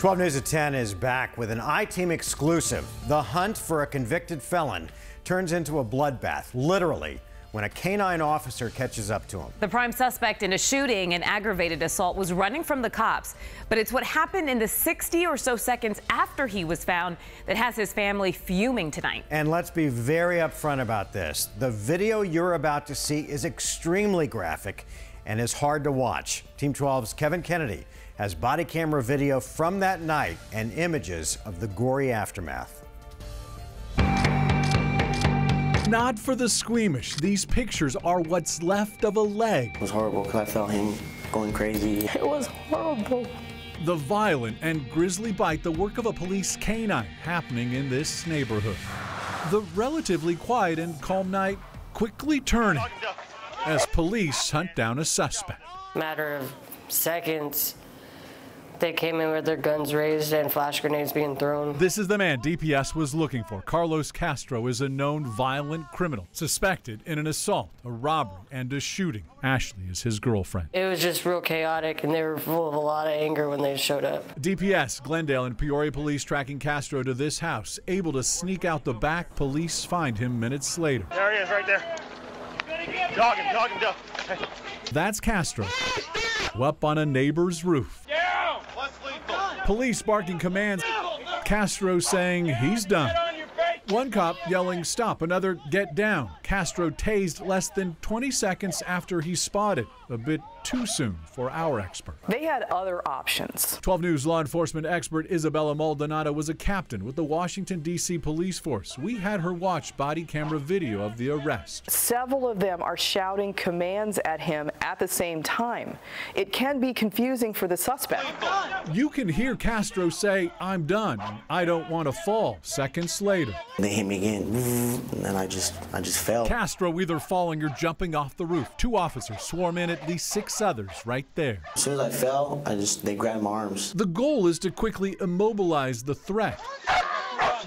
12 News at 10 is back with an I-Team exclusive. The hunt for a convicted felon turns into a bloodbath, literally, when a K-9 officer catches up to him. The prime suspect in a shooting and aggravated assault was running from the cops, but it's what happened in the 60 or so seconds after he was found that has his family fuming tonight. And let's be very upfront about this. The video you're about to see is extremely graphic and is hard to watch. Team 12's Kevin Kennedy has body camera video from that night and images of the gory aftermath. Not for the squeamish. These pictures are what's left of a leg. It was horrible because I felt him going crazy. It was horrible. The violent and grisly bite, the work of a police K-9 happening in this neighborhood. The relatively quiet and calm night quickly turning as police hunt down a suspect. Matter of seconds, they came in with their guns raised and flash grenades being thrown. This is the man DPS was looking for. Carlos Castro is a known violent criminal, suspected in an assault, a robbery, and a shooting. Ashley is his girlfriend. It was just real chaotic, and they were full of a lot of anger when they showed up. DPS, Glendale, and Peoria police tracking Castro to this house. Able to sneak out the back, police find him minutes later. There he is, right there. Jog him, dog. Hey. That's Castro, up on a neighbor's roof. Police barking commands, Castro saying he's done. One cop yelling stop, another get down. Castro tased less than 20 seconds after he's spotted. A bit too soon for our expert. They had other options. 12 News law enforcement expert Isabella Maldonado was a captain with the Washington, D.C. police force. We had her watch body camera video of the arrest. Several of them are shouting commands at him at the same time. It can be confusing for the suspect. You can hear Castro say, "I'm done, I don't want to fall," seconds later. They hit me again, and then I just fell. Castro either falling or jumping off the roof. Two officers swarm in, at least 6 others right there. As soon as I fell, they grabbed my arms. The goal is to quickly immobilize the threat.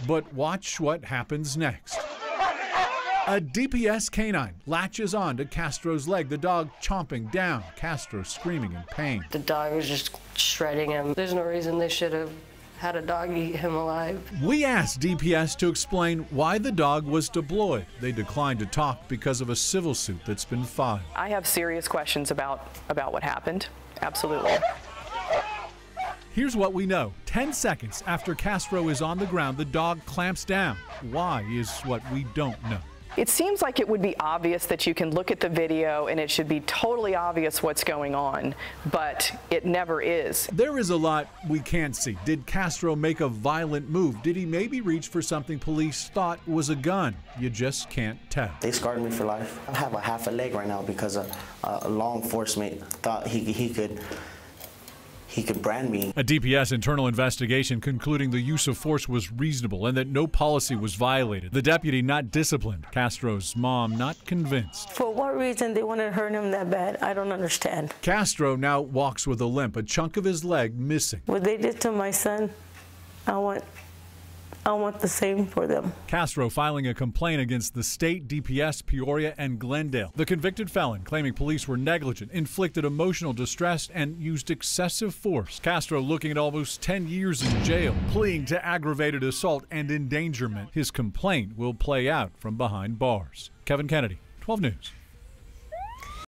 But watch what happens next. A DPS K-9 latches on to Castro's leg, the dog chomping down, Castro screaming in pain. The dog was just shredding him. There's no reason they should have had a dog eat him alive. We asked DPS to explain why the dog was deployed. They declined to talk because of a civil suit that's been filed. I have serious questions about what happened. Absolutely. Here's what we know. 10 seconds after Castro is on the ground, the dog clamps down. Why is what we don't know. It seems like it would be obvious that you can look at the video and it should be totally obvious what's going on, but it never is. There is a lot we can't see. Did Castro make a violent move? Did he maybe reach for something police thought was a gun? You just can't tell. They scarred me for life. I have a half a leg right now because a law enforcement thought he could brand me. A DPS internal investigation concluding the use of force was reasonable and that no policy was violated. The deputy not disciplined. Castro's mom not convinced. For what reason they wanted to hurt him that bad, I don't understand. Castro now walks with a limp, a chunk of his leg missing. What they did to my son, I want the same for them. Castro filing a complaint against the state, DPS, Peoria, and Glendale. The convicted felon claiming police were negligent, inflicted emotional distress, and used excessive force. Castro looking at almost 10 years in jail, pleading to aggravated assault and endangerment. His complaint will play out from behind bars. Kevin Kennedy, 12 News.